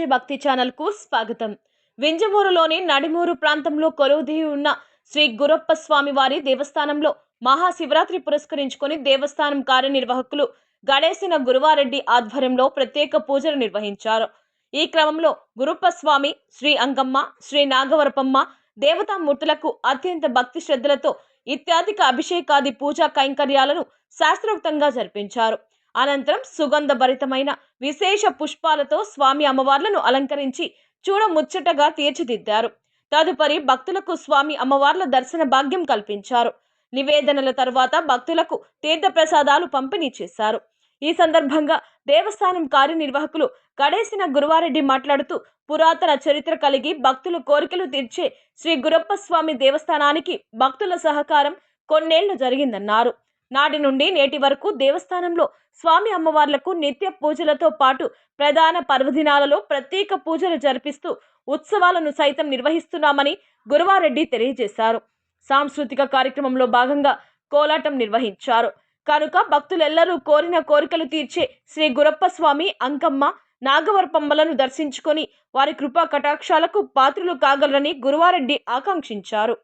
RJ భక్తి channel కు స్వాగతం. వింజమూరులోని నడిమూరు ప్రాంతంలో కొలువుదీరి ఉన్న శ్రీ గురప్ప స్వామి వారి దేవస్థానంలో మహాశివరాత్రి పురస్కరించుకొని దేవస్థానం కార్యనిర్వాహకులు గణేశన గురువారెడ్డి ఆధ్వర్యంలో ప్రత్యేక పూజలు నిర్వహించారు. ఈ క్రమంలో గురప్ప స్వామి, శ్రీ అంగమ్మ, శ్రీ నాగవరపమ్మ దేవతామూర్తులకు అత్యంత భక్తి శ్రద్ధలతో ఇత్యాధిక అభిషేకాది పూజా కైంకర్యాలను శాస్త్రోక్తంగా జరిపించారు. అనంతరం సుగంధ భరితమైన విశేష పుష్పాలతో స్వామి అమ్మవార్లను అలంకరించి చూడముచ్చటగా తీర్చిదిద్దారు. తదుపరి భక్తులకు స్వామి అమ్మవార్ల దర్శన భాగ్యం కల్పించారు. నివేదనల తర్వాత భక్తులకు తీర్థప్రసాదాలు పంపిణీ చేశారు. ఈ సందర్భంగా దేవస్థానం కార్యనిర్వాహకులు గణేశన గురువారెడ్డి మాట్లాడుతూ, పురాతన చరిత్ర కలిగి భక్తుల కోరికలు తీర్చే శ్రీ గురప్ప స్వామి దేవస్థానానికి భక్తుల సహకారం కొన్నేళ్లు జరిగిందన్నారు. నాటి నుండి నేటి వరకు దేవస్థానంలో స్వామి అమ్మవార్లకు నిత్య పూజలతో పాటు ప్రధాన పర్వదినాలలో ప్రత్యేక పూజలు జరిపిస్తూ ఉత్సవాలను సైతం నిర్వహిస్తున్నామని గురువారెడ్డి తెలియజేశారు. సాంస్కృతిక కార్యక్రమంలో భాగంగా కోలాటం నిర్వహించారు. కనుక భక్తులెల్లరూ కోరిన కోరికలు తీర్చే శ్రీ గురప్ప స్వామి, అంకమ్మ, నాగవరపమ్మలను దర్శించుకొని వారి కృపా కటాక్షాలకు పాత్రులు కాగలరని గురువారెడ్డి ఆకాంక్షించారు.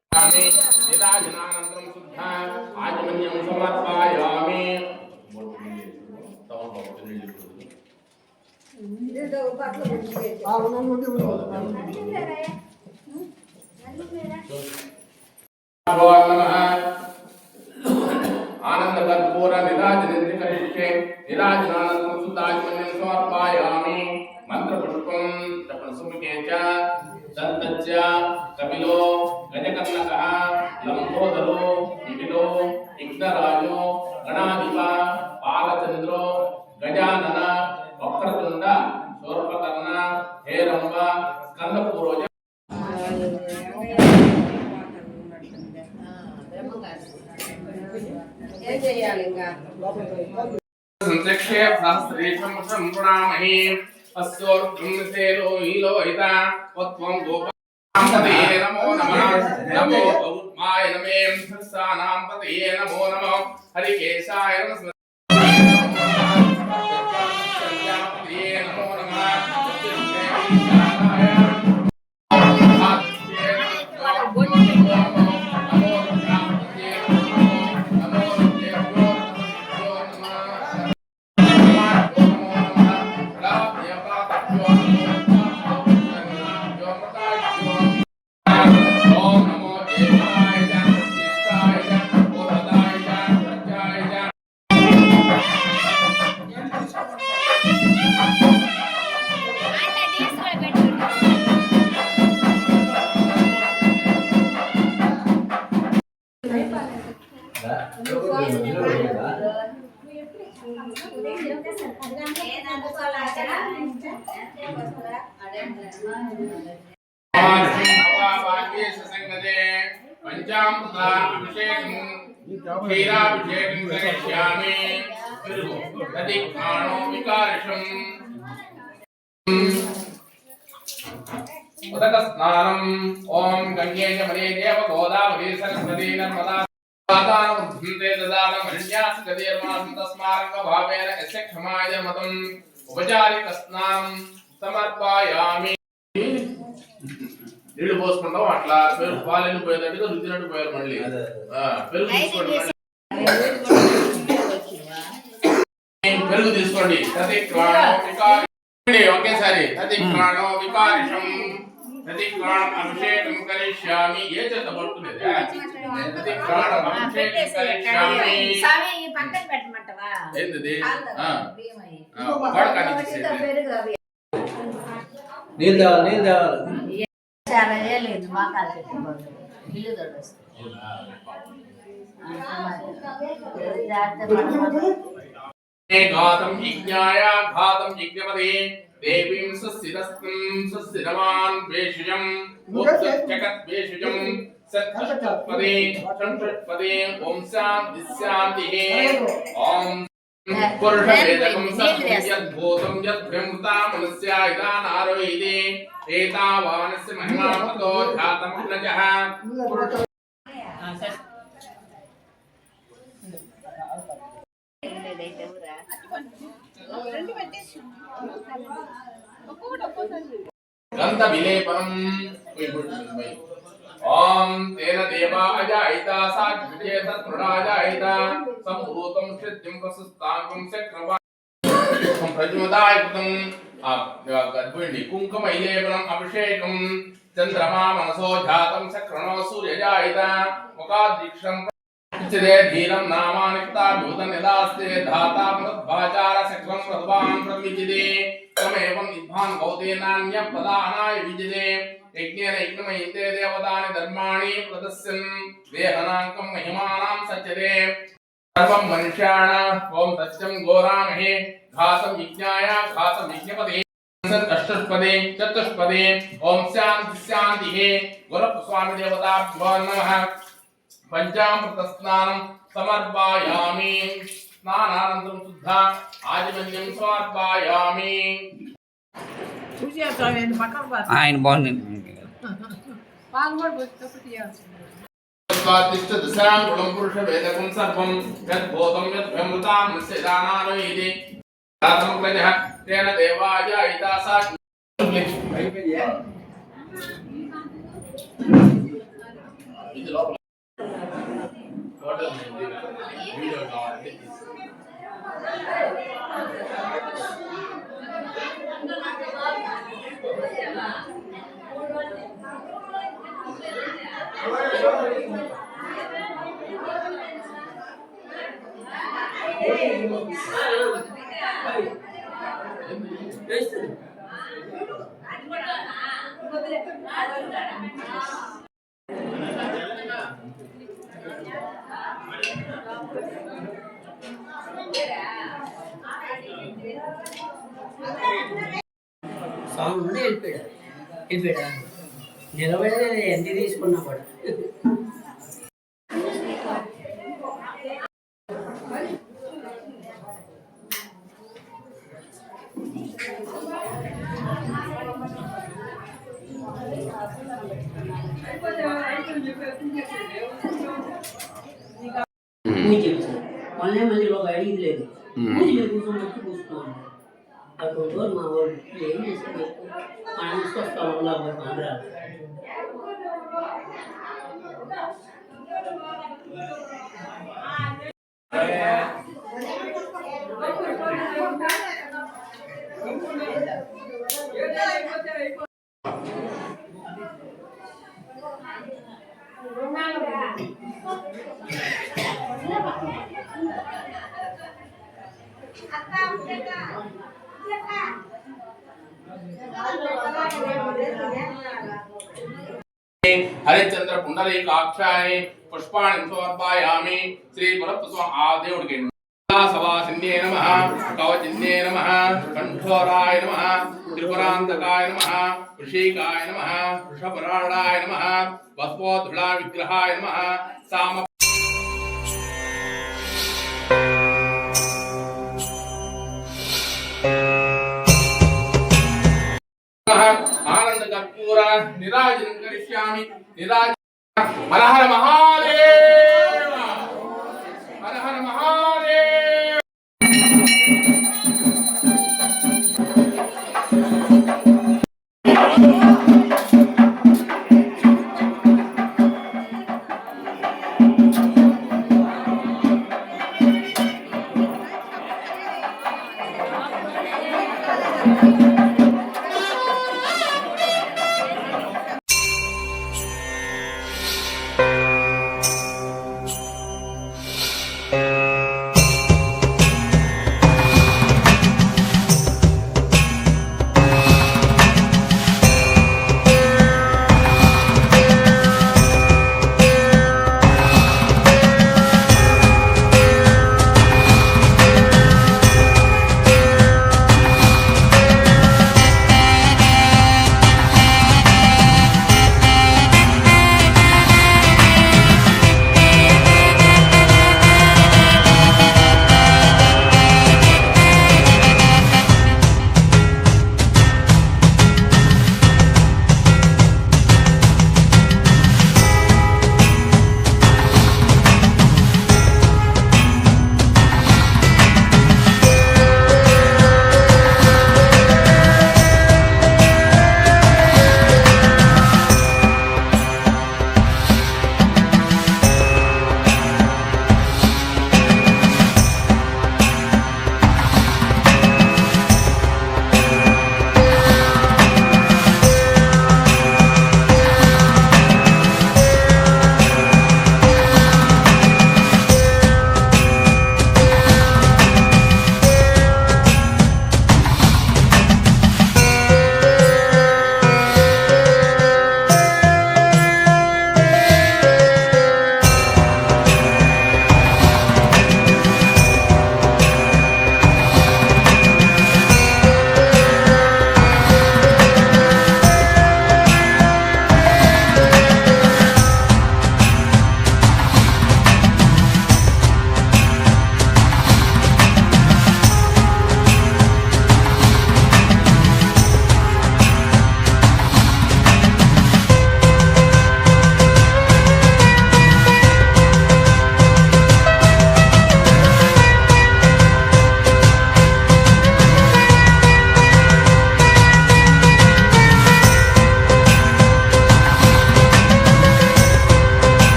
आनंद कर्पूर निराजनिंद्र करिष्ये निराजनानंदं सुताजमन्यं समर्पयामि मंत्र पुष्पं तपन सुमुखे च दन्तच्च कपिलो गजकर्णकः लंबोदरो विपिलो विघ्नराजो गणाधिप पालचंद्रो गजानन वक्रतुंड शूर्पकर्ण हेरंब स्कंदपूर्वज संक्षेप्य सहस्रेशं संप्रामहे अस्योर्गुणसेलो ईलोहिता वत्वं गोपांपतये नमो नमः नमो गौतमाय नमे सत्सानां पतये नमो नमः हरिकेशाय नमः क्षीराभिषेकं करिष्यामि तदिक्माणो विकारिषम् उदकस्नानम् ॐ गङ्गे च मदे देव गोदावरी सरस्वती नर्मदा दानवृद्धन्ते ददानमन्यासगतिर्मासं तस्मारङ्गभावेन यस्य क्षमाय मतम् उपचारिकस्नानं समर्पयामि నీళ్ళు పోసుకుంటాం అట్లా పెరుగు పాలు వెళ్ళిపోయేటట్టుగా రుద్దినట్టు పోయారు మళ్ళీ పెరుగు తీసుకోండి ఒకేసారి అభిషేకం కరిష్యామి ఏ చేత పడుకునేది ఏంటది నీళ్ళు తేవాలి घातं यज्ञाय घातं यज्ञपदे देवीं सुस्थिरवान् वेषजं जगद्वेषजं सत्पदे संपदे ओम शांति शांतिः ओम पुरुषवेदकं यद्भूतं यद्भ्रमृता मनुष्या इदानारोहिते एतावानस्य महिमामतो ध्यातं नजः రెండు పెట్టేసి गंध विलेपनम ओम तेन देवाजायिता साक्षेत तृणाजायिता संभूतं सिद्धिं प्रसस्तांगं चक्रवा प्रज्वदायितं गद्विण्डि कुंकुमैलेपनम अभिषेकं चंद्रमा मनसो जातं चक्रणो सूर्यजायिता मुखादीक्षं चिरे धीरं नामानिक्ता भूतं यदास्ते धाता मृद्भाचार सक्लं प्रद्वान् प्रविजिते तमेवं विद्वान् भवते नान्य पदानाय विजिते यज्ञेन यज्ञमयन्ते देवतानि धर्माणि प्रदस्यन् देहनाङ्कं महिमानां सच्यते सर्वं मनुष्याणाम् ओम सत्यं घोरामहे घातं यज्ञाय घातं यज्ञपदे अष्टस्पदे चतुष्पदे ओम शान्ति शान्तिः गुरुस्वामी देवताभ्यो नमः पंचामृत स्नानं समर्पयामि स्नानानन्तरं शुद्धा आचमन्यं समर्पयामि ఆయన బాగుంది स्वादिष्ट दशां गुणं पुरुष वेदकं सर्वं यद्भूतं यद्भ्यमृतां निश्चयानानोयिति दातं प्रजः तेन देवाजायिता सा ఇది లోపల వీడియో కావాలి సాంగ్ ఉండే వెళ్ళిపోయాడు నిలబడే ఎంత తీసుకున్నా కూడా పూజ చెప్తాను మళ్ళీ ఒక అడిగింది లేదు పూజ కూర్చొని వచ్చి కూర్చున్నాను అప్పుడు మా వాళ్ళు ఏం చేస్తారు మనం తీసుకొస్తాం ఆంధ్ర हरिचंद्र पुंडरीकाक्षाय पुष्पाणि समर्पयामि श्री गुरुस्वामी आदेवुडिके सवासिन्ये नमः कवचिन्ये नमः कंठोराय नमः त्रिपुरांतकाय नमः ऋषिकाय नमः वृषभराणाय नमः वस्पोद्धुला विग्रहाय नमः साम आनंद कर्पूर निराजनं करिष्यामि निराज हर हर महादेव हर हर महादेव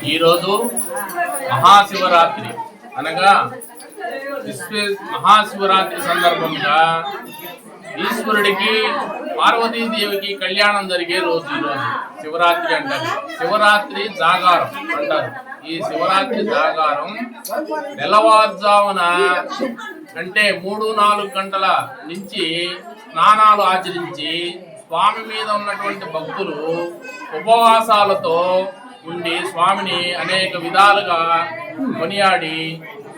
ఈరోజు మహాశివరాత్రి అనగా మహాశివరాత్రి సందర్భంగా ఈశ్వరుడికి పార్వతీదేవికి కళ్యాణం జరిగే రోజు ఈరోజు శివరాత్రి అంటారు. శివరాత్రి జాగారం అంటారు. ఈ శివరాత్రి జాగారం తెల్లవారుజామున అంటే 3-4 గంటల నుంచి స్నానాలు ఆచరించి స్వామి మీద ఉన్నటువంటి భక్తులు ఉపవాసాలతో ఉండి స్వామిని అనేక విధాలుగా కొనియాడి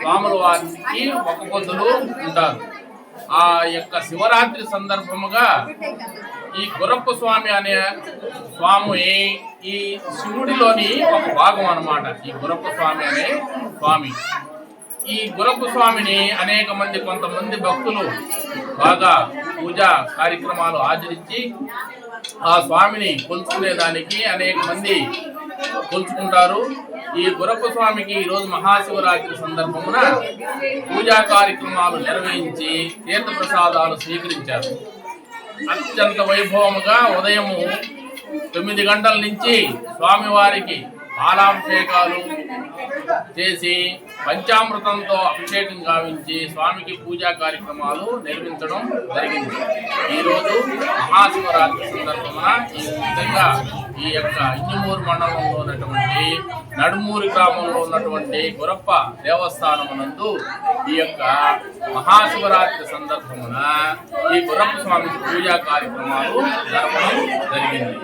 స్వాముల వారికి ఒక్క పొద్దులు ఉంటారు. ఆ యొక్క శివరాత్రి సందర్భముగా ఈ గురప్ప స్వామి అనే స్వామి ఈ శివుడిలోని ఒక భాగం అన్నమాట. ఈ గురప్ప స్వామి అనే స్వామి, ఈ గురప్ప స్వామిని అనేక మంది కొంతమంది భక్తులు బాగా పూజా కార్యక్రమాలు ఆచరించి ఆ స్వామిని కొలుచుకునేదానికి అనేక మంది కొలుచుకుంటారు. ఈ గురప్ప స్వామికి ఈరోజు మహాశివరాత్రి సందర్భమున పూజా కార్యక్రమాలు నిర్వహించి తీర్థప్రసాదాలు స్వీకరించారు. అత్యంత వైభవముగా ఉదయము 9 గంటల నుంచి స్వామివారికి పాలాభిషేకాలు చేసి పంచామృతంతో అభిషేకం గావించి స్వామికి పూజా కార్యక్రమాలు నిర్వహించడం జరిగింది. ఈరోజు మహాశివరాత్రి సందర్భమున ఈ విధంగా ఈ యొక్క ఇంజమూరు మండలంలో ఉన్నటువంటి నడుమూరి గ్రామంలో ఉన్నటువంటి గురప్ప దేవస్థానమునందు ఈ యొక్క మహాశివరాత్రి సందర్భమున ఈ గురప్ప స్వామి పూజా కార్యక్రమాలు జరపడం జరిగింది.